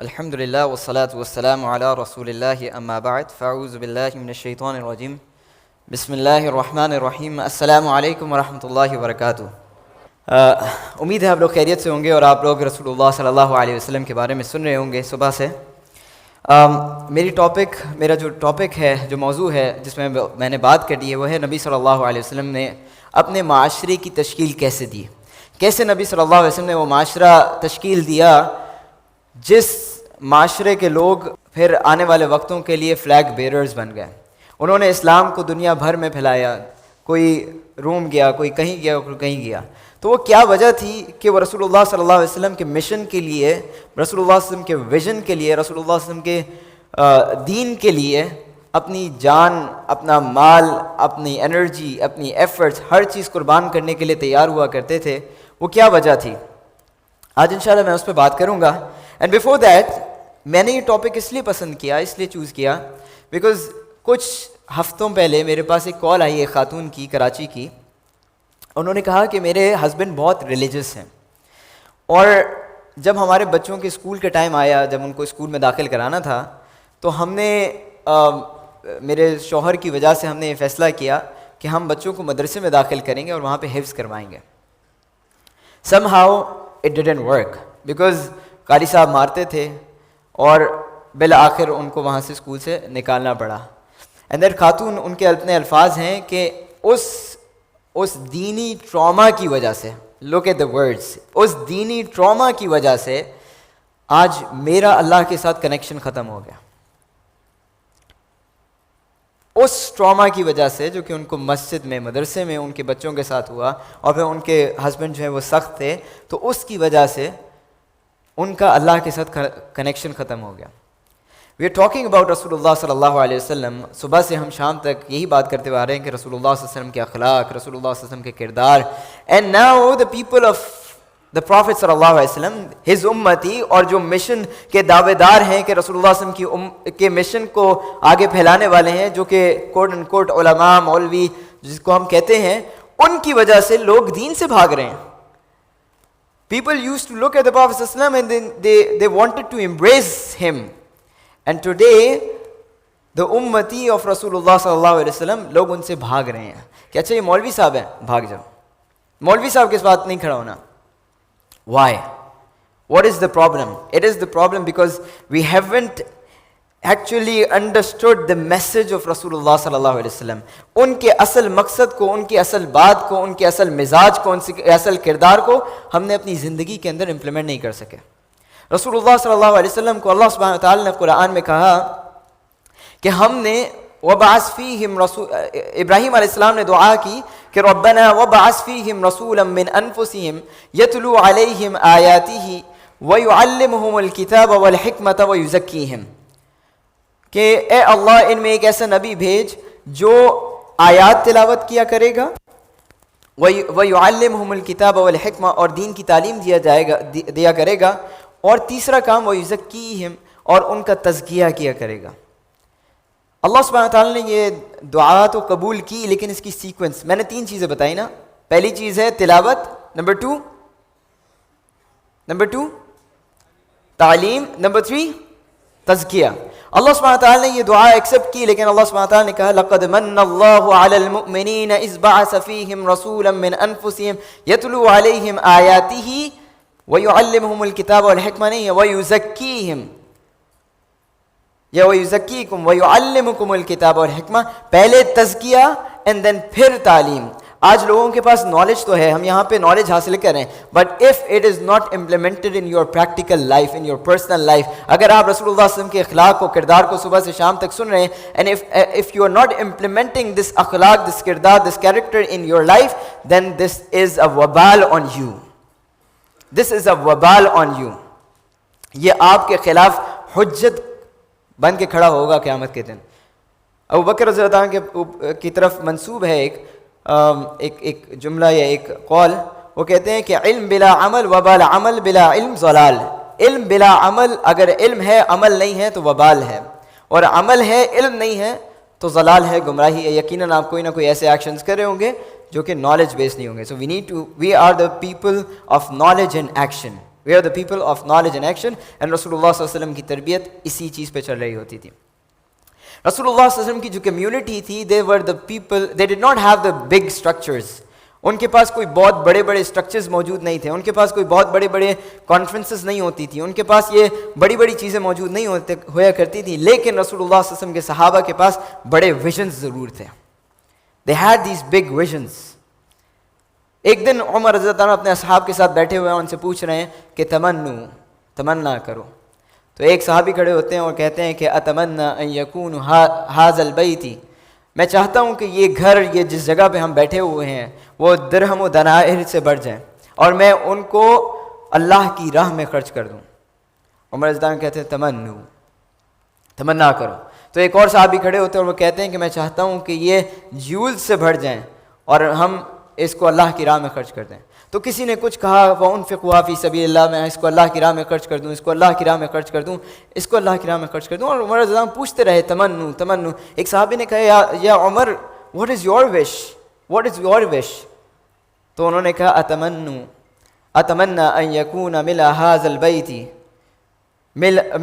الحمد للہ والصلاة والسلام علی رسول اللہ اما بعد فاعوذ باللہ من الشیطان الرجیم بسم اللہ الرحمن الرحیم السلام علیکم ورحمۃ اللہ وبرکاتہ۔ امید ہے آپ لوگ خیریت سے ہوں گے اور آپ لوگ رسول اللہ صلی اللہ علیہ وسلم کے بارے میں سن رہے ہوں گے صبح سے۔ میرا جو ٹاپک ہے، جو موضوع ہے جس میں نے بات کری ہے، وہ ہے نبی صلی اللہ علیہ وسلم نے اپنے معاشرے کی تشکیل کیسے دی، کیسے نبی صلی اللہ علیہ وسلم نے وہ معاشرہ تشکیل دیا جس معاشرے کے لوگ پھر آنے والے وقتوں کے لیے فلیگ بیررز بن گئے۔ انہوں نے اسلام کو دنیا بھر میں پھیلایا، کوئی روم گیا، کوئی کہیں گیا، کوئی کہیں گیا۔ تو وہ کیا وجہ تھی کہ وہ رسول اللہ صلی اللہ علیہ وسلم کے مشن کے لیے، رسول اللہ صلی اللہ علیہ وسلم کے ویژن کے لیے، رسول اللہ صلی اللہ علیہ وسلم کے دین کے لیے اپنی جان، اپنا مال، اپنی انرجی، اپنی ایفرٹس، ہر چیز قربان کرنے کے لیے تیار ہوا کرتے تھے؟ وہ کیا وجہ تھی؟ آج انشاءاللہ میں اس پہ بات کروں گا۔ اینڈ بیفور دیٹ، میں نے یہ ٹاپک اس لیے پسند کیا، اس لیے چوز کیا بیکاز کچھ ہفتوں پہلے میرے پاس ایک کال آئی ایک خاتون کی، کراچی کی۔ انہوں نے کہا کہ میرے ہسبینڈ بہت ریلیجس ہیں، اور جب ہمارے بچوں کے اسکول کے ٹائم آیا، جب ان کو اسکول میں داخل کرانا تھا، تو ہم نے میرے شوہر کی وجہ سے ہم نے یہ فیصلہ کیا کہ ہم بچوں کو مدرسے میں داخل کریں گے اور وہاں پہ حفظ کروائیں گے۔ somehow it didn't work because قاری صاحب مارتے تھے اور بالآخر ان کو وہاں سے اسکول سے نکالنا پڑا۔ اینڈ دیٹ خاتون، ان کے اپنے الفاظ ہیں کہ اس دینی ٹراما کی وجہ سے، لک ایٹ دا ورڈس، اس دینی ٹراما کی وجہ سے آج میرا اللہ کے ساتھ کنیکشن ختم ہو گیا۔ اس ٹراما کی وجہ سے جو کہ ان کو مسجد میں، مدرسے میں ان کے بچوں کے ساتھ ہوا، اور پھر ان کے ہسبینڈ جو ہیں وہ سخت تھے، تو اس کی وجہ سے ان کا اللہ کے ساتھ کنیکشن ختم ہو گیا۔ وی آر ٹاکنگ اباؤٹ رسول اللہ صلی اللہ علیہ وسلم۔ صبح سے ہم شام تک یہی بات کرتے ہوئے آ رہے ہیں کہ رسول اللہ صلی اللہ علیہ وسلم کے اخلاق، رسول اللہ صلی اللہ علیہ وسلم کے کردار۔ And now the people of the prophet صلی اللہ علیہ وسلم، ہز امتی، اور جو مشن کے دعوے دار ہیں کہ رسول اللہ صلی اللہ علیہ وسلم کے مشن کو آگے پھیلانے والے ہیں، جو کہ کوٹ اینڈ کوٹ علماء، مولوی جس کو ہم کہتے ہیں، ان کی وجہ سے لوگ دین سے بھاگ رہے ہیں۔ People used to look at the Prophet ﷺ and then they wanted to embrace him. And today, the ummati of Rasulullah sallallahu alaihi wasallam لوگ ان سے بھاگ رہے ہیں کہ اچھا یہ مولوی صاحب ہیں، بھاگ جاؤ، مولوی صاحب کے ساتھ نہیں کھڑا ہونا۔ Why? What is the problem? It is the problem because we haven't actually understood the message of Rasulullah sallallahu alaihi wasallam. ان کے اصل مقصد کو، ان کی اصل بات کو، ان کے اصل مزاج کو، ان کے اصل کردار کو ہم نے اپنی زندگی کے اندر امپلیمنٹ نہیں کر سکے۔ رسول اللہ صلی اللہ علیہ وسلم کو اللہ سبحانہ وتعالی نے قرآن میں کہا کہ ہم نے وَبَعَثْ فِيهِمْ ابراہیم علیہ السلام نے دعا کی کہ ربنا وَبَعَثْ فِيهِمْ رَسُولًا مِّنْ أَنفُسِهِمْ يَتْلُو عَلَيْهِمْ آيَاتِهِ وَيُعَلِّمُهُمُ الْكِتَابَ وَالْحِكْمَةَ وَيُزَكِّيهِمْ، کہ اے اللہ ان میں ایک ایسا نبی بھیج جو آیات تلاوت کیا کرے گا، وَيُعَلِّمُهُمُ الْكِتَابَ وَالْحِكْمَةَ، اور دین کی تعلیم دیا کرے گا، اور تیسرا کام وَيُزَكِّيهِمْ، اور ان کا تزکیہ کیا کرے گا۔ اللہ سبحانہ وتعالی نے یہ دعا تو قبول کی، لیکن اس کی سیکوینس میں نے 3 چیزیں بتائی نا۔ پہلی چیز ہے تلاوت، نمبر 2 تعلیم، نمبر 3 تزکیہ۔ اللہ سبحانہ وتعالی نے یہ دعا ایکسیپٹ کی، لیکن اللہ سبحانہ وتعالی نے کہا لَقَدْ مَنَّ اللَّهُ عَلَى الْمُؤْمِنِينَ إِذْ بَعَثَ فِيهِمْ رَسُولًا مِّنْ أَنفُسِهِمْ يَتْلُو عَلَيْهِمْ آيَاتِهِ وَيُعَلِّمُهُمُ الْكِتَابَ وَالْحِكْمَةَ، نہیں ہے وَيُزَكِّيهِمْ یا وَيُزَكِّيكُمْ وَيُعَلِّمُكُمُ الْكِتَابَ وَالْحِكْمَةَ، پہلے تزکیہ اینڈ دین پھر تعلیم۔ آج لوگوں کے پاس نالج تو ہے، ہم یہاں پہ نالج حاصل کریں، but if it is not implemented in your practical life, in your personal life, اگر آپ رسول اللہ صلی اللہ علیہ وسلم کے اخلاق کو، کردار کو صبح سے شام تک سن رہے ہیں، and if you are not implementing this اخلاق، دس کردار، this character in your life, then this is a وبال on you, this is a وبال آن یو۔ یہ آپ کے خلاف حجت بن کے کھڑا ہوگا قیامت کے دن۔ ابو بکر رضی اللہ عنہ کی طرف منسوب ہے ایک جملہ یا ایک قول، وہ کہتے ہیں کہ علم بلا عمل وبال، عمل بلا علم ضلال۔ علم بلا عمل، اگر علم ہے عمل نہیں ہے تو وبال ہے، اور عمل ہے علم نہیں ہے تو ضلال ہے، گمراہی ہے۔ یقیناً آپ کوئی نہ کوئی ایسے ایکشنز کر رہے ہوں گے جو کہ نالج بیس نہیں ہوں گے۔ So we are the people of knowledge and action. We are the people of knowledge and action. And Rasulullah صلی اللہ علیہ وسلم کی تربیت اسی چیز پہ چل رہی ہوتی تھی. رسول اللہ صلی اللہ علیہ وسلم کی جو کمیونٹی تھی, they were the people, they did not have the big structures. ان کے پاس کوئی بہت بڑے بڑے اسٹرکچرز موجود نہیں تھے, ان کے پاس کوئی بہت بڑے بڑے کانفرنسز نہیں ہوتی تھی, ان کے پاس یہ بڑی بڑی چیزیں موجود نہیں ہوا کرتی تھیں. لیکن رسول اللہ صلی اللہ علیہ وسلم کے صحابہ کے پاس بڑے ویژنز ضرور تھے. They had these big visions. ایک دن عمر رضی اللہ عنہ اپنے اصحاب کے ساتھ بیٹھے ہوئے ہیں, ان سے پوچھ رہے ہیں کہ تمنا کرو. تو ایک صحابی کھڑے ہوتے ہیں اور کہتے ہیں کہ اتمنى ان يكون هذا البيت, میں چاہتا ہوں کہ یہ گھر, یہ جس جگہ پہ ہم بیٹھے ہوئے ہیں, وہ درہم و دنانیر سے بڑھ جائیں اور میں ان کو اللہ کی راہ میں خرچ کر دوں. عمر رضی اللہ عنہ کہتے ہیں تمنا کرو. تو ایک اور صحابی کھڑے ہوتے ہیں اور وہ کہتے ہیں کہ میں چاہتا ہوں کہ یہ جیولز سے بڑھ جائیں اور ہم اس کو اللہ کی راہ میں خرچ کر دیں. تو کسی نے کچھ کہا وَأُنْفِقُوهَا فِي سَبِيلِ اللَّهِ, میں اس کو اللہ کی راہ میں خرچ کر دوں, اس کو اللہ کی راہ میں خرچ کر دوں, اس کو اللہ کی راہ میں خرچ کر دوں. اور عمر رضی اللہ عنہ پوچھتے رہے تمنو. ایک صحابی نے کہا یا عمر what is your wish. تو انہوں نے کہا اتمنى ان يكون ملء هذا البيت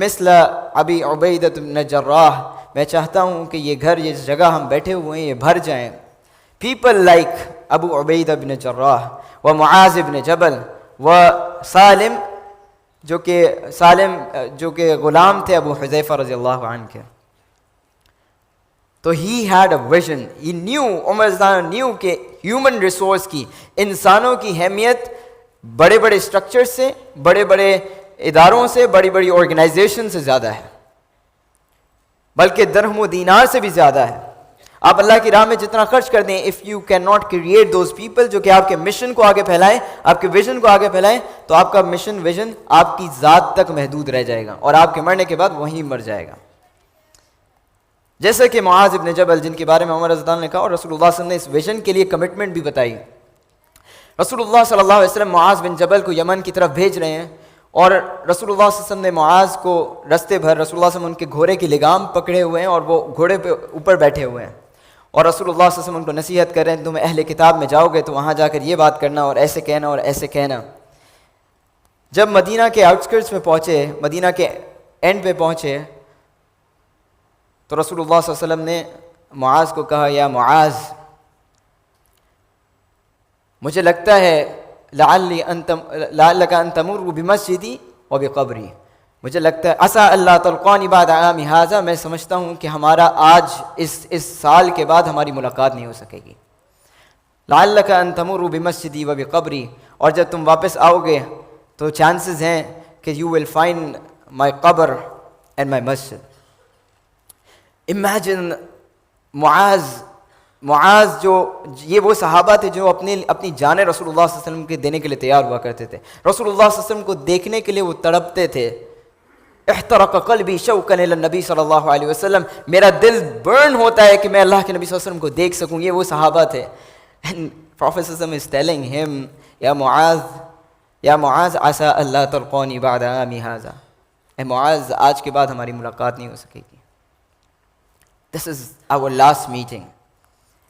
مثل ابی عبیدہ بن جراح, میں چاہتا ہوں کہ یہ گھر, یہ جگہ ہم بیٹھے ہوئے ہیں, یہ بھر جائیں people like ابو عبیدہ بن جراح و معاذ بن جبل و سالم, جو کہ غلام تھے ابو حذیفہ رضی اللہ عنہ کے. تو he had a vision. He knew, عمر رضی اللہ عنہ knew کہ ہیومن ریسورس کی, انسانوں کی اہمیت بڑے بڑے اسٹرکچر سے, بڑے بڑے اداروں سے, بڑی بڑی آرگنائزیشن سے زیادہ ہے, بلکہ درہم و دینار سے بھی زیادہ ہے. آپ اللہ کی راہ میں جتنا خرچ کر دیں, if you cannot create those people جو کہ آپ کے مشن کو آگے پھیلائیں, آپ کے ویژن کو آگے پھیلائیں, تو آپ کا ویژن آپ کی ذات تک محدود رہ جائے گا اور آپ کے مرنے کے بعد وہیں مر جائے گا. جیسا کہ معاذ ابن جبل, جن کے بارے میں عمر رضی اللہ عنہ نے کہا, اور رسول اللہ صلی اللہ علیہ وسلم نے اس ویژن کے لیے کمٹمنٹ بھی بتائی. رسول اللہ صلی اللہ علیہ وسلم معاذ بن جبل کو یمن کی طرف بھیج رہے ہیں, اور رسول اللہ صلی اللہ علیہ وسلم نے معاذ کو رستے بھر, رسول اللہ صلی اللہ علیہ وسلم ان کے گھوڑے کی لگام پکڑے ہوئے ہیں اور وہ گھوڑے پہ اوپر بیٹھے ہوئے ہیں, اور رسول اللہ صلی اللہ علیہ وسلم ان کو نصیحت کر رہے ہیں, تم اہل کتاب میں جاؤ گے تو وہاں جا کر یہ بات کرنا اور ایسے کہنا اور ایسے کہنا. جب مدینہ کے آؤٹسکرٹس میں پہنچے, مدینہ کے اینڈ پہ پہنچے, تو رسول اللہ صلی اللہ علیہ وسلم نے معاذ کو کہا, یا معاذ, مجھے لگتا ہے لعلک ان تمر بمسجدی وبقبری, مجھے لگتا ہے عسیٰ اللہ تلقانی بعد عامی ھذا, میں سمجھتا ہوں کہ ہمارا آج اس سال کے بعد ہماری ملاقات نہیں ہو سکے گی. لعلک ان تمر بمسجدی وبقبری, اور جب تم واپس آؤ گے تو چانسز ہیں کہ یو ول فائنڈ مائی قبر اینڈ مائی مسجد. امیجن معاذ جو یہ وہ صحابہ تھے جو اپنی جانیں رسول اللہ صلی اللہ علیہ وسلم کے دینے کے لیے تیار ہوا کرتے تھے. رسول اللہ صلی اللہ علیہ وسلم کو دیکھنے کے لیے وہ تڑپتے تھے. احترق قلبی شوقا الی النبی صلی اللہ علیہ وسلم, میرا دل برن ہوتا ہے کہ میں اللہ کے نبی صلی اللہ علیہ وسلم کو دیکھ سکوں. یہ وہ صحابہ تھے. And Prophet صلی اللہ علیہ وسلم is telling him, یا معاذ عسیٰ اللہ تلقانی بعد عامی ھذا, اے معاذ, آج کے بعد ہماری ملاقات نہیں ہو سکے گی. This is our last meeting.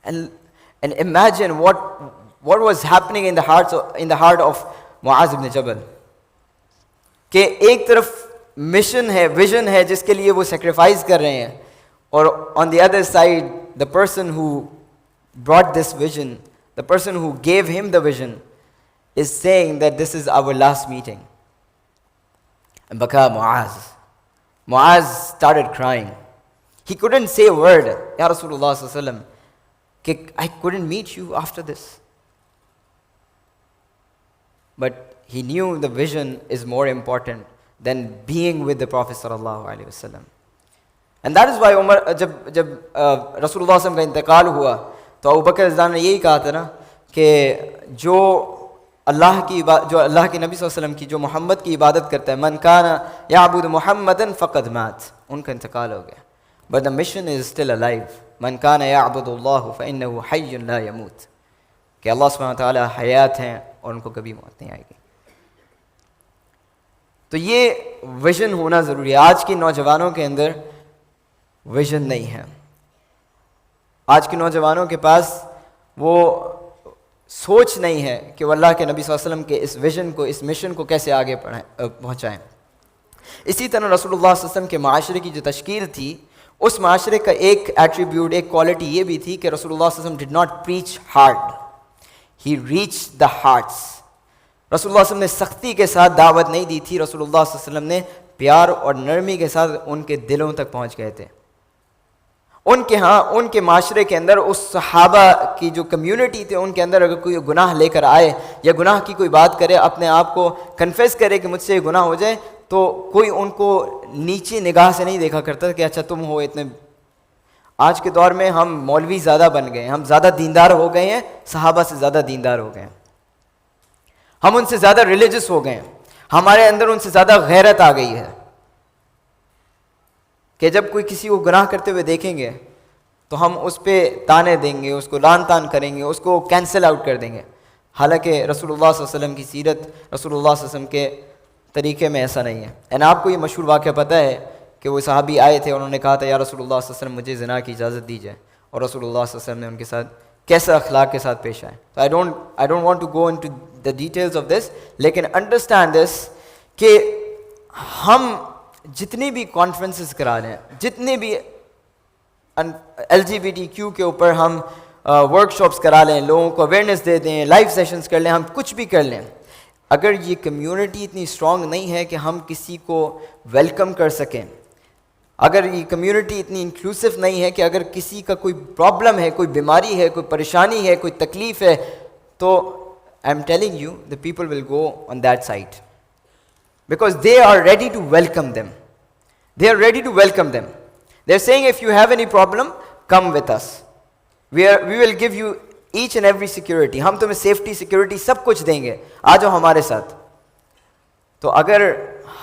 And imagine what was happening in the heart of Muaz ibn Jabal. کہ ایک طرف مشن ہے, ویژن ہے جس کے لیے وہ سیکریفائز کر رہے ہیں, اور on the other side the person who brought this vision, the person who gave him the vision is saying that this is our last meeting. And baka Muaz started crying. He couldn't say a word. Ya Rasulullah sallallahu alaihi wasallam, I couldn't meet you after this. But he knew the vision is more important than being with the Prophet sallallahu alaihi wasallam. And that is why جب رسول اللہ صلی اللہ علیہ وسلم کا انتقال ہوا تو ابوبکر رضی اللہ عنہ نے یہی کہا تھا نا کہ جو اللہ کے نبی صلی اللہ علیہ وسلم کی, جو محمد کی عبادت کرتا ہے, من کان یعبد محمدا فقد مات, ان کا انتقال ہو گیا. But the mission is still alive. من کان یعبد اللہ فإنہ حی لا یموت, کہ اللہ سبحانہ وتعالی حیات ہیں اور ان کو کبھی موت نہیں آئے گی. تو یہ ویژن ہونا ضروری ہے. آج کے نوجوانوں کے اندر ویژن نہیں ہے. آج کے نوجوانوں کے پاس وہ سوچ نہیں ہے کہ وہ اللہ کے نبی صلی اللہ علیہ وسلم کے اس ویژن کو، اس مشن کو کیسے آگے پہنچائیں۔ اسی طرح رسول اللہ صلی اللہ علیہ وسلم کے معاشرے کی جو تشکیل تھی، اس معاشرے کا ایک ایٹریبیوٹ، ایک کوالٹی یہ بھی تھی کہ رسول اللہ صلی اللہ علیہ وسلم did not preach hard, he reach the hearts. رسول اللہ صلی اللہ علیہ وسلم نے سختی کے ساتھ دعوت نہیں دی تھی، رسول اللہ صلی اللہ علیہ وسلم نے پیار اور نرمی کے ساتھ ان کے دلوں تک پہنچ گئے تھے۔ ان کے ہاں، ان کے معاشرے کے اندر، اس صحابہ کی جو کمیونٹی تھے، ان کے اندر اگر کوئی گناہ لے کر آئے یا گناہ کی کوئی بات کرے، اپنے آپ کو کنفیس کرے کہ مجھ سے یہ گناہ ہو جائے، تو کوئی ان کو نیچے نگاہ سے نہیں دیکھا کرتا کہ اچھا تم ہو اتنے۔ آج کے دور میں ہم مولوی زیادہ بن گئے ہیں، ہم زیادہ دیندار ہو گئے ہیں، صحابہ سے زیادہ دیندار ہو گئے ہیں، ہم ان سے زیادہ ریلیجس ہو گئے ہیں، ہمارے اندر ان سے زیادہ غیرت آ گئی ہے کہ جب کوئی کسی کو گناہ کرتے ہوئے دیکھیں گے تو ہم اس پہ تانے دیں گے، اس کو لان تان کریں گے، اس کو کینسل آؤٹ کر دیں گے۔ حالانکہ رسول اللہ صلی اللہ علیہ وسلم کی سیرت، رسول اللہ صلی اللہ علیہ وسلم کے طریقے میں ایسا نہیں ہے۔ اینڈ آپ کو یہ مشہور واقعہ پتہ ہے کہ وہ صحابی آئے تھے، انہوں نے کہا تھا یا رسول اللہ صلی اللہ علیہ وسلم مجھے زنا کی اجازت دیجیے، اور رسول اللہ صلی اللہ علیہ وسلم نے ان کے ساتھ کیسا اخلاق کے ساتھ پیش آئے۔ تو I don't want to go into the details of this، لیکن understand this کہ ہم جتنی بھی کانفرنسز کرا لیں، جتنے بھی LGBTQ کے اوپر ہم ورک شاپس کرا لیں، لوگوں کو اویئرنیس دے دیں، لائیو سیشنز کر لیں، ہم کچھ بھی کر لیں، اگر یہ کمیونٹی اتنی اسٹرانگ نہیں ہے کہ ہم کسی کو ویلکم کر سکیں، اگر یہ کمیونٹی اتنی انکلوسو نہیں ہے کہ اگر کسی کا کوئی پرابلم ہے، کوئی بیماری ہے، کوئی پریشانی ہے، کوئی تکلیف ہے، تو I'm telling you, the people will go on that side because they are ready to welcome them. They are ready to welcome them. They're saying, if you have any problem, come with us. We will give you each and every security. ہم تمہیں safety, security سب کچھ دیں گے، آ جاؤ ہمارے ساتھ۔ تو اگر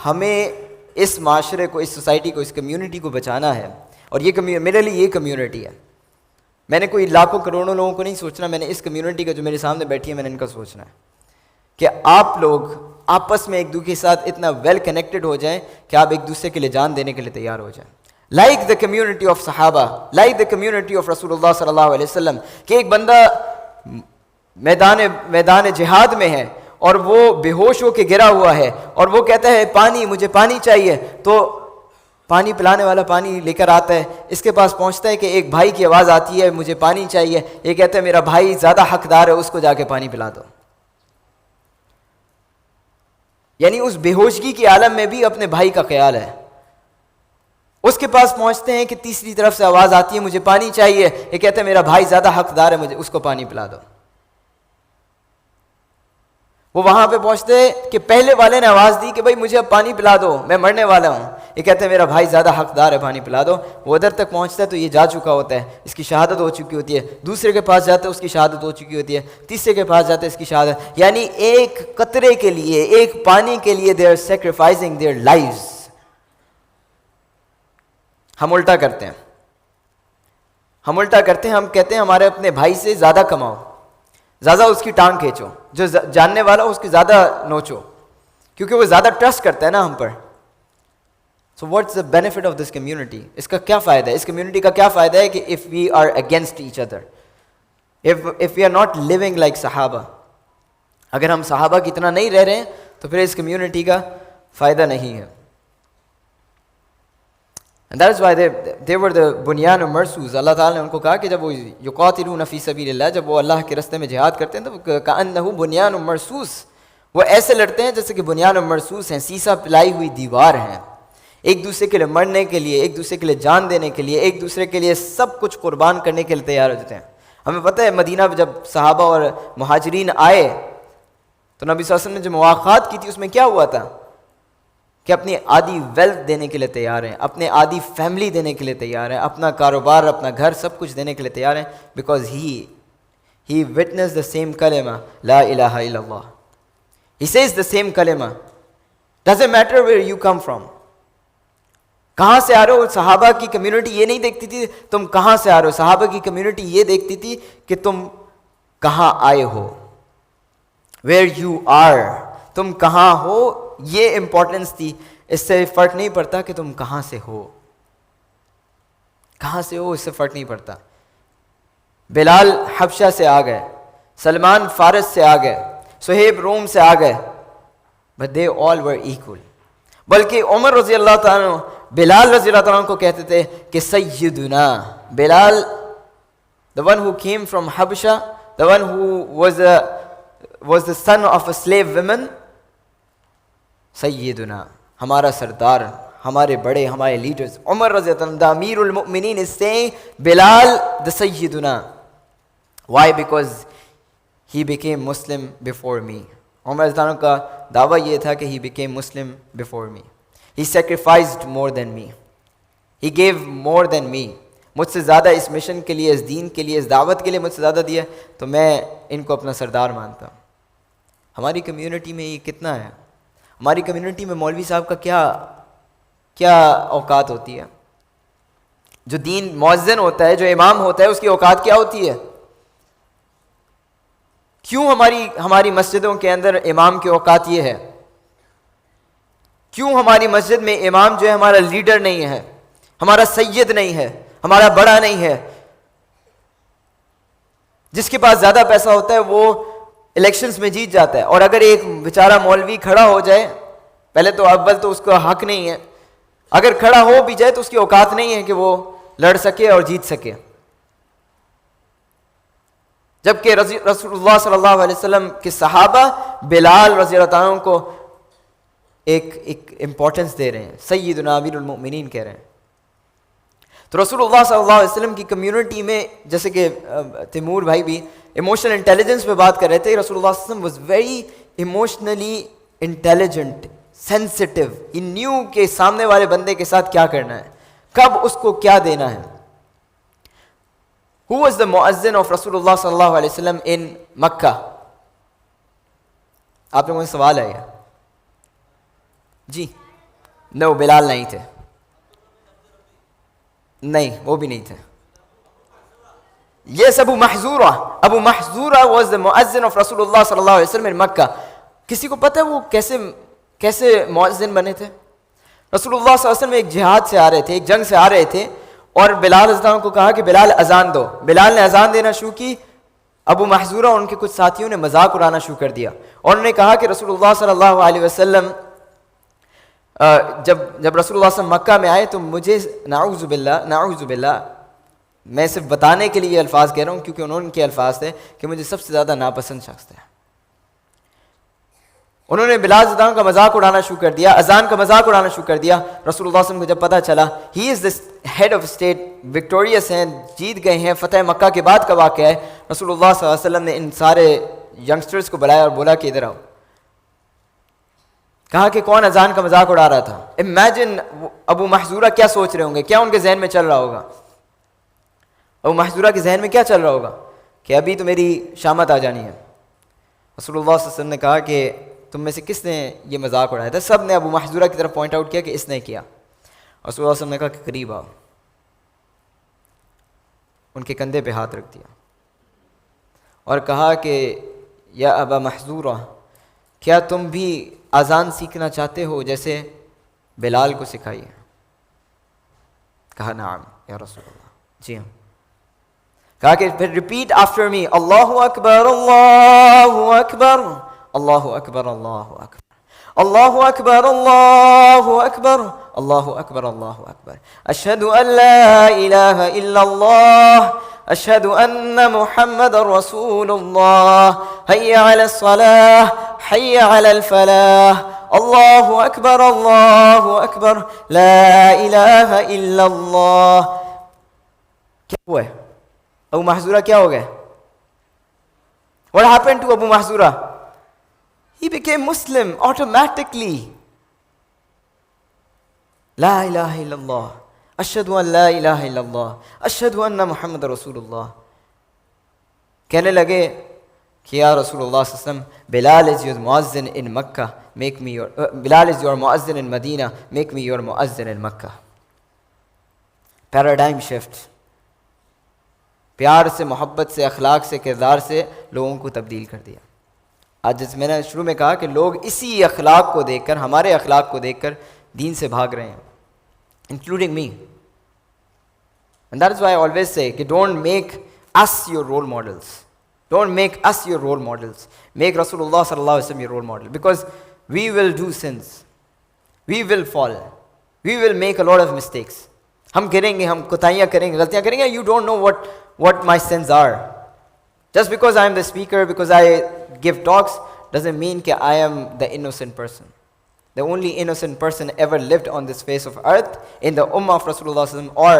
ہمیں اس معاشرے کو، اس سوسائٹی کو، اس کمیونٹی کو بچانا ہے، اور یہ میرے لیے یہ کمیونٹی ہے، میں نے کوئی لاکھوں کروڑوں لوگوں کو نہیں سوچنا، میں نے اس کمیونٹی کا جو میرے سامنے بیٹھی ہے میں نے ان کا سوچنا ہے کہ آپ لوگ آپس میں ایک دوسرے کے ساتھ اتنا ویل کنیکٹڈ ہو جائیں کہ آپ ایک دوسرے کے لیے جان دینے کے لیے تیار ہو جائیں، لائک دا کمیونٹی آف صحابہ، لائک دا کمیونٹی آف رسول اللہ صلی اللہ علیہ وسلم، کہ ایک بندہ میدان جہاد میں ہے اور وہ بے ہوش ہو کے گرا ہوا ہے اور وہ کہتا ہے پانی، مجھے پانی چاہیے، تو پانی پلانے والا پانی لے کر آتا ہے، اس کے پاس پہنچتا ہے کہ ایک بھائی کی آواز آتی ہے مجھے پانی چاہیے، یہ کہتا ہے میرا بھائی زیادہ حقدار ہے، اس کو جا کے پانی پلا دو۔ یعنی اس بے ہوشگی کی عالم میں بھی اپنے بھائی کا خیال ہے۔ اس کے پاس پہنچتے ہیں کہ تیسری طرف سے آواز آتی ہے مجھے پانی چاہیے، یہ کہتا ہے میرا بھائی زیادہ حقدار ہے، مجھے اس کو پانی پلا دو۔ وہ وہاں پہ پہنچتے کہ پہلے والے نے آواز دی کہ بھائی مجھے اب پانی پلا دو، میں مرنے والا ہوں، یہ کہتے ہیں میرا بھائی زیادہ حقدار ہے، پانی پلا دو۔ وہ ادھر تک پہنچتا ہے تو یہ جا چکا ہوتا ہے، اس کی شہادت ہو چکی ہوتی ہے، دوسرے کے پاس جاتا ہے اس کی شہادت ہو چکی ہوتی ہے، تیسرے کے پاس جاتا ہے اس کی شہادت، یعنی ایک قطرے کے لیے، ایک پانی کے لیے they are sacrificing their lives۔ ہم الٹا کرتے ہیں، ہم کہتے ہیں ہمارے اپنے بھائی سے زیادہ کماؤ، زیادہ اس کی ٹانگ کھینچو، جو جاننے والا اس کی زیادہ نوچو، کیونکہ وہ زیادہ ٹرسٹ کرتا ہے نا ہم پر۔ So what's the benefit of this community? اس کا کیا فائدہ ہے؟ اس کمیونٹی کا کیا فائدہ ہے کہ if we are against each other, if we are not living like صحابہ، اگر ہم صحابہ کی اتنا نہیں رہ رہے ہیں تو پھر اس کمیونٹی کا فائدہ نہیں ہے۔ And that is why they were the bunyan marsus۔ اللہ تعالیٰ نے ان کو کہا کہ جب وہ یقاتلون فی سبیل اللہ، جب وہ اللہ کے راستے میں جہاد کرتے ہیں تو کأنہ بنیان مرصوص، وہ ایسے لڑتے ہیں جیسے کہ بنیان مرصوص ہیں، سیسا پلائی ہوئی دیوار ہیں، ایک دوسرے کے لیے مرنے کے لیے، ایک دوسرے کے لیے جان دینے کے لیے، ایک دوسرے کے لیے سب کچھ قربان کرنے کے لیے تیار ہو جاتے ہیں۔ ہمیں پتہ ہے مدینہ میں جب صحابہ اور مہاجرین آئے تو نبی صلی اللہ علیہ وسلم نے جو مواخات کی تھی اس میں کیا ہوا تھا کہ اپنی آدھی ویلتھ دینے کے لیے تیار ہیں، اپنے آدھی فیملی دینے کے لیے تیار ہیں، اپنا کاروبار، اپنا گھر، سب کچھ دینے کے لیے تیار ہیں، because he witnessed the same kalima لا الہ الا اللہ، he says the same kalima، doesn't matter where you come from، کہاں سے آ رہے ہو۔ صحابہ کی کمیونٹی یہ نہیں دیکھتی تھی تم کہاں سے آ رہے ہو، صحابہ کی کمیونٹی یہ دیکھتی تھی کہ تم کہاں آئے ہو، where you are، تم کہاں ہو، یہ امپورٹنس تھی۔ اس سے فرق نہیں پڑتا کہ تم کہاں سے ہو، کہاں سے ہو اس سے فرق نہیں پڑتا۔ بلال حبشہ سے آ گئے، سلمان فارس سے آ گئے, صہیب روم سے آ گئے, but they all were equal. بلکہ عمر رضی اللہ تعالیٰ عنہ بلال رضی اللہ تعالیٰ عنہ کو کہتے تھے کہ سیدنا بلال, the one who came from Habasha, the one who was the son of a slave woman, سیدنا, ہمارا سردار, ہمارے بڑے, ہمارے لیڈرز. عمر رضی اللہ عنہ, the امیر المؤمنین, is saying Bilal the سیدنا. Why? Because he became Muslim before me. عمر رضی اللہ عنہ کا دعویٰ یہ تھا کہ he became Muslim before me. He sacrificed more than me. He gave more than me. مجھ سے زیادہ اس مشن کے لیے, اس دین کے لیے, اس دعوت کے لیے مجھ سے زیادہ دیا, تو میں ان کو اپنا سردار مانتا ہوں. ہماری کمیونٹی میں یہ کتنا ہے؟ ہماری کمیونٹی میں مولوی صاحب کا کیا اوقات ہوتی ہے؟ جو دین مؤذن ہوتا ہے, جو امام ہوتا ہے, اس کی اوقات کیا ہوتی ہے؟ کیوں ہماری مسجدوں کے اندر امام کی اوقات یہ ہے؟ کیوں ہماری مسجد میں امام جو ہے ہمارا لیڈر نہیں ہے, ہمارا سید نہیں ہے, ہمارا بڑا نہیں ہے؟ جس کے پاس زیادہ پیسہ ہوتا ہے وہ الیکشنز میں جیت جاتا ہے, اور اگر ایک بیچارہ مولوی کھڑا ہو جائے, پہلے تو اول تو اس کا حق نہیں ہے, اگر کھڑا ہو بھی جائے تو اس کی اوقات نہیں ہے کہ وہ لڑ سکے اور جیت سکے. جبکہ رسول اللہ صلی اللہ علیہ وسلم کے صحابہ بلال رضی اللہ عنہ کو ایک امپورٹنس دے رہے ہیں, سیدنا امیر المؤمنین کہہ رہے ہیں. تو رسول اللہ صلی اللہ علیہ وسلم کی کمیونٹی میں, جیسے کہ تیمور بھائی بھی ایموشنل انٹیلیجنس پہ بات کر رہے تھے, رسول اللہ صلی اللہ علیہ وسلم was very emotionally intelligent, sensitive. He new کہ سامنے والے بندے کے ساتھ کیا کرنا ہے, کب اس کو کیا دینا ہے. Who was the muazzin of Rasulullah sallallahu alaihi wasallam in Makkah? آپ لوگوں کو سوال ہے جی؟ نو, بلال نہیں تھے, نہیں وہ بھی نہیں تھے. Yes, Abu Mahzura was the muazzin of Rasulullah sallallahu alaihi wasallam in Makkah. کسی کو پتہ ہے وہ کیسے مؤذن بنے تھے؟ رسول اللہ صلی اللہ علیہ وسلم ایک جہاد سے آ رہے تھے, ایک جنگ سے آ رہے تھے, اور بلال رضی اللہ عنہ کو کہا کہ بلال اذان دو. بلال نے اذان دینا شروع کی. ابو محذورہ اور ان کے کچھ ساتھیوں نے مذاق اڑانا شروع کر دیا, اور انہوں نے کہا کہ رسول اللہ صلی اللہ علیہ وسلم جب رسول اللہ صلی اللہ علیہ وسلم مکہ میں آئے تو مجھے نعوذ باللہ, میں صرف بتانے کے لیے یہ الفاظ کہہ رہا ہوں کیونکہ انہوں کے الفاظ تھے کہ مجھے سب سے زیادہ ناپسند شخص تھے. انہوں نے بلال رضی اللہ عنہ کا مذاق اڑانا شروع کر دیا, اذان کا مذاق اڑانا شروع کر دیا. رسول اللہ صلی اللہ علیہ وسلم کو جب پتہ چلا he is the head of state, victorious ہیں, جیت گئے ہیں, فتح مکہ کے بعد کا واقعہ ہے, رسول اللہ صلی اللہ علیہ وسلم نے ان سارے ینگسٹرز کو بلایا اور بولا کہ ادھر آؤ. کہا کہ کون اذان کا مذاق اڑا رہا تھا؟ امیجن ابو محذورہ کیا سوچ رہے ہوں گے, کیا ان کے ذہن میں چل رہا ہوگا؟ ابو محذورہ کے ذہن میں کیا چل رہا ہوگا کہ ابھی تو میری شامت آ جانی ہے. رسول اللہ صلی اللہ علیہ وسلم نے کہا کہ تم میں سے کس نے یہ مذاق اڑایا تھا؟ سب نے ابو محذورہ کی طرف پوائنٹ آؤٹ کیا کہ اس نے کیا. رسول اللہ صلی اللہ علیہ وسلم نے کہا کہ قریب آؤ. ان کے کندھے پہ ہاتھ رکھ دیا اور کہا کہ یا ابا محذورہ, کیا تم بھی اذان سیکھنا چاہتے ہو جیسے بلال کو سکھائی ہے؟ کہا نعم یا رسول اللہ, جی ہاں. کہا کہ پھر ریپیٹ آفٹر می, اللہ اکبر اللہ اکبر اللہ اکبر اللہ اکبر اللہ اکبر اللہ اکبر اللہ اکبر اللہ اکبر, اشہد ان لا الہ الا اللہ, اشہد ان محمد رسول اللہ, حی علی الصلاۃ حی علی الفلاح, اللہ اکبر لا الہ الا اللہ. کیا ہوا ہے؟ ابو محذورہ کیا ہو گئے؟ What happened to Abu Mahzura? He became Muslim automatically. لا الہ الا اللہ, اشہد ان لا الہ الا اللہ, اشہد ان محمد رسول اللہ. کہنے لگے کہ یا رسول اللہ صلی اللہ علیہ وسلم, Bilal is your muazzin in Makkah, make me your Bilal is your muazzin in Medina, make me your muazzin in Makkah. Paradigm shift. پیار سے, محبت سے, اخلاق سے, کردار سے لوگوں کو تبدیل کر دیا. آج جس میں نے شروع میں کہا کہ لوگ اسی اخلاق کو دیکھ کر, ہمارے اخلاق کو دیکھ کر دین سے بھاگ رہے ہیں, including me. And that is why I always say کہ don't make us your role models. Don't make us your role models. Make Rasulullah sallallahu alaihi wasallam your role model, because we will do sins. We will fall. We will make a lot of mistakes. ہم کریں گے, ہم کوتاہیاں کریں گے, غلطیاں کریں گے. You don't know what my sins are. Just because I am the speaker, because I give talks, doesn't mean that I am the innocent person. The only innocent person ever lived on this face of earth in the ummah of Rasulullah sallallahu alaihi wasallam or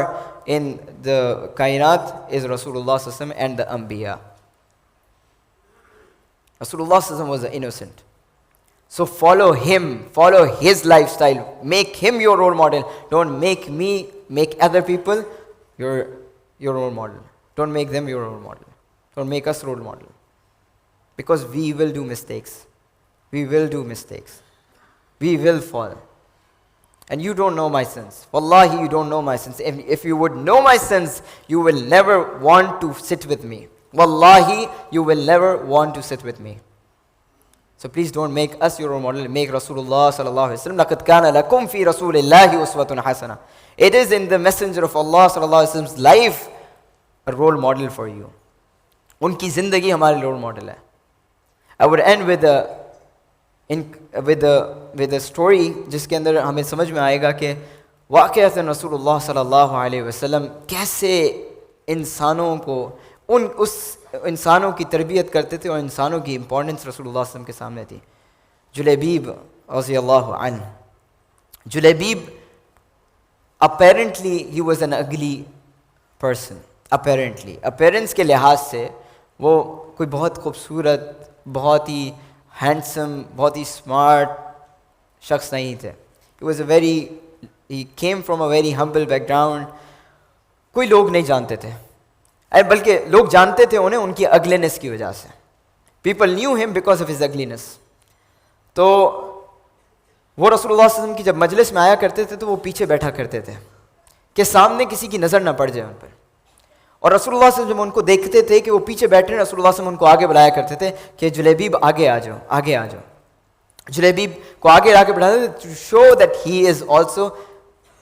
in the kainat is Rasulullah sallallahu alaihi wasallam and the anbiya. Rasulullah sallallahu alaihi wasallam was the innocent. So follow him, follow his lifestyle, make him your role model. Don't make other people your role model. Don't make them your role model. Don't make us role model. Because we will do mistakes. We will do mistakes. We will fall. And you don't know my sins. Wallahi, you don't know my sins. If you would know my sins, you will never want to sit with me. Wallahi, you will never want to sit with me. So please don't make us your role model. Make Rasulullah sallallahu alaihi wasallam. لَقَدْ كَانَ لَكُمْ فِي رَسُولِ اللَّهِ أُسْوَةٌ حَسَنَةٌ. It is in the messenger of Allah sallallahu alaihi wasallam's life a role model for you. Unki zindagi hamari role model hai. I would end with a story جس کے اندر ہمیں سمجھ میں آئے گا کہ واقعتاً رسول اللہ صلی اللہ علیہ وسلم کیسے انسانوں کو اس انسانوں کی تربیت کرتے تھے اور انسانوں کی امپورٹنس رسول اللہ صلی اللہ علیہ وسلم کے سامنے تھی. جلیبیب رضی اللہ عنہ. Julaybib apparently he was an ugly person. apparently appearance کے لحاظ سے وہ کوئی بہت خوبصورت, بہت ہی ہینڈسم, بہت ہی اسمارٹ شخص نہیں تھے. he came from a very humble background. کوئی لوگ نہیں جانتے تھے, بلکہ لوگ جانتے تھے انہیں ان کی اگلینس کی وجہ سے. people knew him because of his ugliness. تو وہ رسول اللہ صلی اللہ علیہ وسلم کی جب مجلس میں آیا کرتے تھے تو وہ پیچھے بیٹھا کرتے تھے کہ سامنے کسی کی نظر نہ پڑ جائے ان پر. اور رسول اللہ صلی اللہ علیہ وسلم جب ان کو دیکھتے تھے کہ وہ پیچھے بیٹھے ہیں, رسول اللہ صلی اللہ علیہ وسلم ان کو آگے بلایا کرتے تھے کہ جلیبیب آگے آ جاؤ, آگے آ جاؤ. جلیبیب کو آگے لا کے بلاتے تھے to show that he is also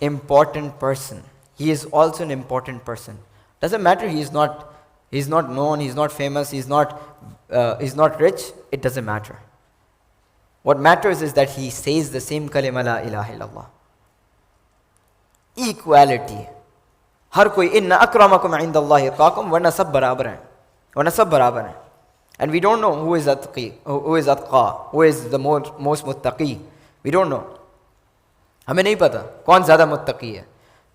important person. He is also an important person. Doesn't matter he is not known, he is not famous, he is not rich. It doesn't matter. What matters is that he says the same kalima la ilaha illallah. Equality. ہر کوئی ان اکرمکم عند اللہ اتقاکم, ورنہ سب برابر ہیں. And we don't know who is atqi, who is atqa, who is the most muttaqi. We don't know. ہمیں نہیں پتہ کون زیادہ متقی ہے.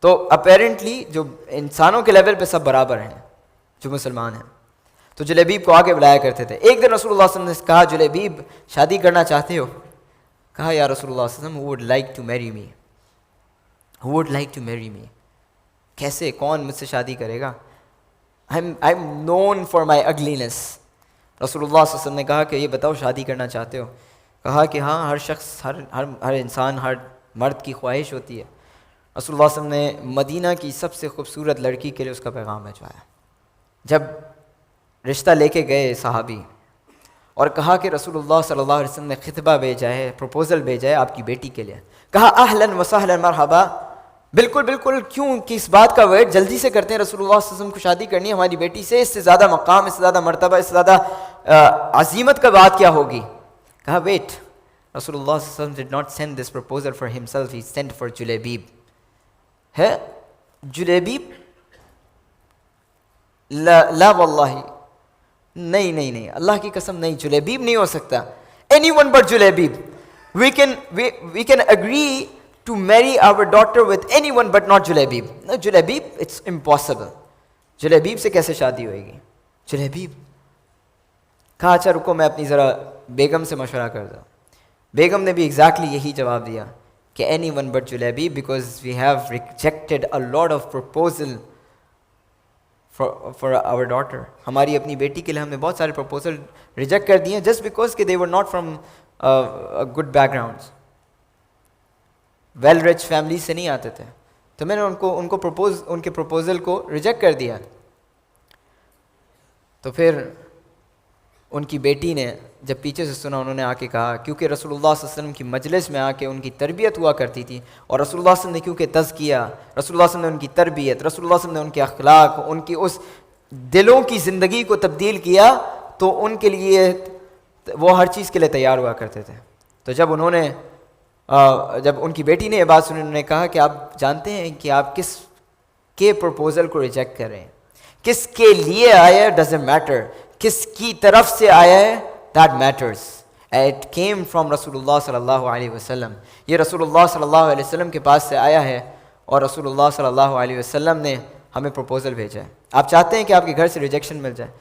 تو اپیرنٹلی جو انسانوں کے لیول پہ سب برابر ہیں جو مسلمان ہیں. تو جلیبیب کو آگے بلایا کرتے تھے. ایک دن رسول اللہ صلی اللہ علیہ وسلم نے کہا, جلیبیب شادی کرنا چاہتے ہو؟ کہا یا رسول اللہ صلی اللہ علیہ وسلم, who would like to marry me? Who would like to marry me? کیسے, کون مجھ سے شادی کرے گا؟ I'm known for my ugliness. رسول اللہ صلی اللہ علیہ وسلم نے کہا کہ یہ بتاؤ شادی کرنا چاہتے ہو؟ کہا کہ ہاں, ہر شخص, ہر انسان, ہر مرد کی خواہش ہوتی ہے. رسول اللہ صلی اللہ علیہ وسلم نے مدینہ کی سب سے خوبصورت لڑکی کے لیے اس کا پیغام بھجوایا. جب رشتہ لے کے گئے صحابی اور کہا کہ رسول اللہ صلی اللہ علیہ وسلم نے خطبہ بھیجا ہے, پروپوزل بھیجا ہے آپ کی بیٹی کے لیے. کہا اہلاً وسہلاً مرحبا, بالکل کیوں کہ اس بات کا ویٹ جلدی سے کرتے ہیں, رسول اللہ صلی اللہ علیہ وسلم کو شادی کرنی ہے ہماری بیٹی سے, اس سے زیادہ مقام, اس سے زیادہ مرتبہ, اس سے زیادہ عظیمت کا بات کیا ہوگی. کہا ویٹ, رسول اللہ صلی اللہ علیہ وسلم did not send this proposal for himself, he sent for Julaybib. ہے جلیبیب؟ لا واللہ, نہیں, اللہ کی قسم نہیں, جلیبیب نہیں ہو سکتا. anyone but Julaybib. we can agree to marry our daughter with anyone but not Julaybib. No, Julaybib, it's impossible. Julaybib سے کیسے شادی ہوئے گی؟ جلیبیب. کہا اچھا رکو میں اپنی ذرا بیگم سے مشورہ کر دوں. بیگم نے بھی ایگزیکٹلی یہی جواب دیا کہ anyone but Julaybib, because we have rejected a lot of proposal for our daughter. ہماری اپنی بیٹی کے لیے ہم نے بہت سارے پروپوزل ریجیکٹ کر دیے just because کہ they were not from good backgrounds. Well rich family سے نہیں آتے تھے, تو میں نے ان کے پروپوزل کو ریجیکٹ کر دیا. تو پھر ان کی بیٹی نے جب پیچھے سے سنا, انہوں نے آ کے کہا, کیونکہ رسول اللہ صلی اللہ علیہ وسلم کی مجلس میں آ کے ان کی تربیت ہوا کرتی تھی, اور رسول اللہ صلی اللہ علیہ وسلم نے کیونکہ تزکیہ, رسول اللہ صلی اللہ علیہ وسلم نے ان کی تربیت, رسول اللہ صلی اللہ علیہ وسلم نے ان کے اخلاق, ان کی اس دلوں کی زندگی کو تبدیل کیا, تو ان کے لیے وہ ہر چیز کے لیے تیار ہوا کرتے تھے. تو جب انہوں نے جب ان کی بیٹی نے یہ بات سنی، انہوں نے کہا کہ آپ جانتے ہیں کہ آپ کس کے پروپوزل کو ریجیکٹ کر رہے ہیں، کس کے لیے آیا ہے ڈزنٹ میٹر، کس کی طرف سے آیا ہے that matters. It came from رسول اللہ صلی اللہ علیہ وسلم. یہ رسول اللہ صلی اللہ علیہ وسلم کے پاس سے آیا ہے اور رسول اللہ صلی اللہ علیہ وسلم نے ہمیں پروپوزل بھیجا ہے. آپ چاہتے ہیں کہ آپ کے گھر سے ریجیکشن مل جائے.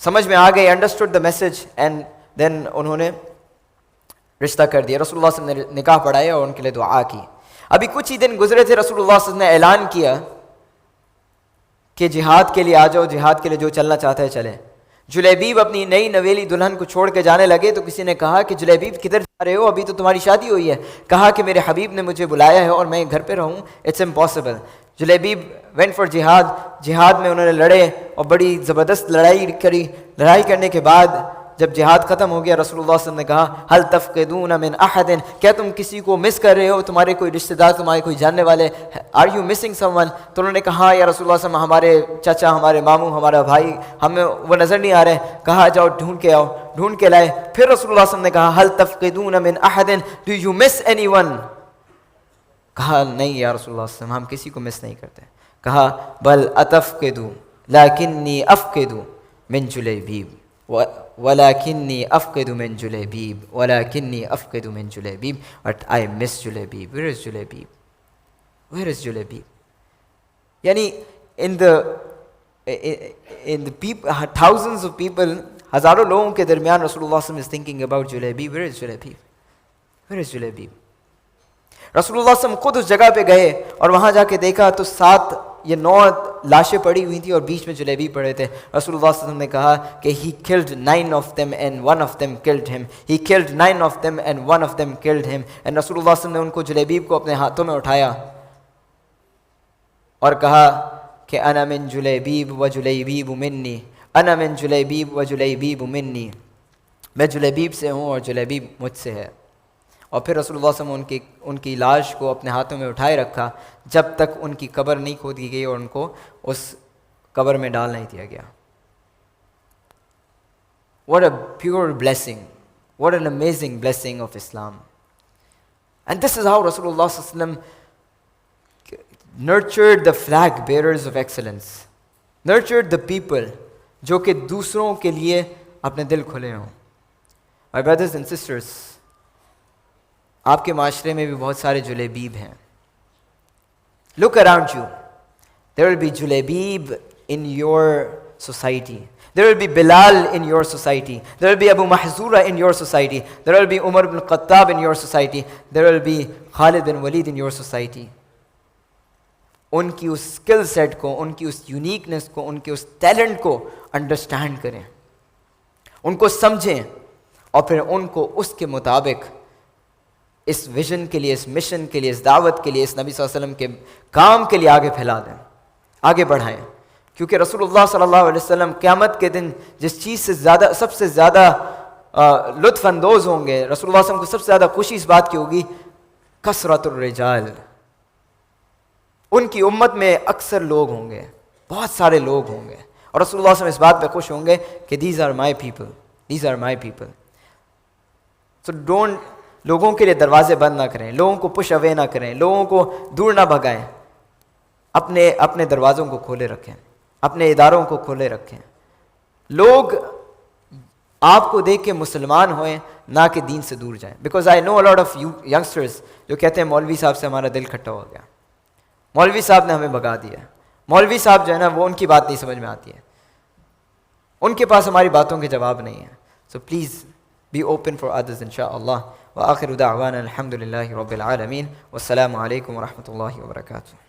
سمجھ میں آ گئی، understood the message, and then انہوں نے رشتہ کر دیا. رسول اللہ صلی اللہ علیہ وسلم نے نکاح پڑھایا اور ان کے لیے دعا کی. ابھی کچھ ہی دن گزرے تھے، رسول اللہ صلی اللہ علیہ وسلم نے اعلان کیا کہ جہاد کے لیے آ جاؤ، جہاد کے لیے جو چلنا چاہتا ہے چلے. جلیبیب اپنی نئی نویلی دلہن کو چھوڑ کے جانے لگے تو کسی نے کہا کہ جلیبیب کدھر جا رہے ہو، ابھی تو تمہاری شادی ہوئی ہے. کہا کہ میرے حبیب نے مجھے بلایا ہے اور میں گھر پہ رہوں، it's impossible. Julaybib went for jihad. جہاد میں انہوں نے لڑے اور بڑی زبردست لڑائی کری. لڑائی کرنے کے بعد جب جہاد ختم ہو گیا، رسول اللہ صلی اللہ علیہ وسلم نے کہا حل تفقدون من احد، کیا تم کسی کو مس کر رہے ہو، تمہارے کوئی رشتہ دار، تمہارے کوئی جاننے والے، are you missing someone? تو انہوں نے کہا ہاں یا رسول اللہ صلی اللہ علیہ وسلم، ہمارے چچا، ہمارے ماموں، ہمارا بھائی، ہمیں وہ نظر نہیں آ رہے. کہا جاؤ ڈھونڈ کے آؤ. ڈھونڈ کے لائے. پھر رسول اللہ صلی اللہ علیہ وسلم نے کہا حل تفقدون من احد، do you miss anyone? کہا نہیں یا رسول اللہ صلی اللہ علیہ وسلم، ہم کسی کو مس نہیں کرتے. کہا بل اتفقدوا لکنی افقد من جلیبیب وَلَكِنِّي أَفْقِدُ مِن جُلَيْبِيب وَلَكِنِّي أَفْقِدُ مِن جُلَيْبِيب but I miss Juleybib. Where is Juleybib? Where is Juleybib? یعنی in the people, thousands of people، ہزاروں لوگوں کے درمیان رسول اللہ صلی اللہ علیہ وسلم is thinking about Juleybib. Where is Juleybib? Where is Juleybib? رسول اللہ صلی اللہ علیہ وسلم خود اس جگہ پہ گئے اور وہاں جا کے دیکھا تو 9 لاشیں پڑی ہوئی تھیں اور بیچ میں جلیبیب پڑے تھے. رسول اللہ صلی اللہ علیہ وسلم نے کہا کہ he killed 9 of them and 1 of them killed him. He killed 9 of them and 1 of them killed him. And رسول اللہ صلی اللہ علیہ وسلم نے ان کو جلیبیب کو اپنے ہاتھوں میں اٹھایا اور کہا کہ انا من جلیبیب و جلیبیب منی، انا من جلیبیب و جلیبیب منی، میں جلیبیب سے ہوں اور جلیبیب مجھ سے ہے. اور پھر رسول اللہ صلی اللہ علیہ وسلم ان کی لاش کو اپنے ہاتھوں میں اٹھائے رکھا جب تک ان کی قبر نہیں کھودی گئی اور ان کو اس قبر میں ڈال نہیں دیا گیا. What a pure blessing. What an amazing blessing of Islam. And this is how Rasulullah sallallahu alaihi wasallam nurtured the flag bearers of excellence. Nurtured the people جو کہ دوسروں کے لیے اپنے دل کھلے ہوں. My brothers and sisters، آپ کے معاشرے میں بھی بہت سارے جلیبیب ہیں. Look around you. There will be Juleybib in your society. There will be Bilal in your society. There will be Abu Mahzura in your society. There will be Umar ibn Khattab in your society. There will be Khalid bin Walid in your society. ان کی اس skill set کو، ان کی اس uniqueness کو، ان کے اس talent کو understand کریں، ان کو سمجھیں اور پھر ان کو اس کے مطابق اس ویژن کے لیے، اس مشن کے لیے، اس دعوت کے لیے، اس نبی صلی اللہ علیہ وسلم کے کام کے لیے آگے پھیلا دیں، آگے بڑھائیں. کیونکہ رسول اللہ صلی اللہ علیہ وسلم قیامت کے دن جس چیز سے زیادہ، سب سے زیادہ لطف اندوز ہوں گے، رسول اللہ صلی اللہ علیہ وسلم کو سب سے زیادہ خوشی اس بات کی ہوگی، کثرت الرجال. ان کی امت میں اکثر لوگ ہوں گے، بہت سارے لوگ ہوں گے، اور رسول اللہ صلی اللہ علیہ وسلم اس بات پہ خوش ہوں گے کہ these are my people, these are my people. So don't, لوگوں کے لیے دروازے بند نہ کریں، لوگوں کو پش اوے نہ کریں، لوگوں کو دور نہ بھگائیں، اپنے دروازوں کو کھولے رکھیں، اپنے اداروں کو کھولے رکھیں. لوگ آپ کو دیکھ کے مسلمان ہوئیں، نہ کہ دین سے دور جائیں. Because I know a lot of youngsters جو کہتے ہیں مولوی صاحب سے ہمارا دل کھٹا ہو گیا، مولوی صاحب نے ہمیں بھگا دیا. مولوی صاحب جو ہے نا، وہ ان کی بات نہیں سمجھ میں آتی ہے، ان کے پاس ہماری باتوں کے جواب نہیں ہیں. So please be open for others inshallah. wa akhiru da'wana alhamdulillahi rabbil alamin. wassalamu alaikum wa rahmatullahi wa barakatuh.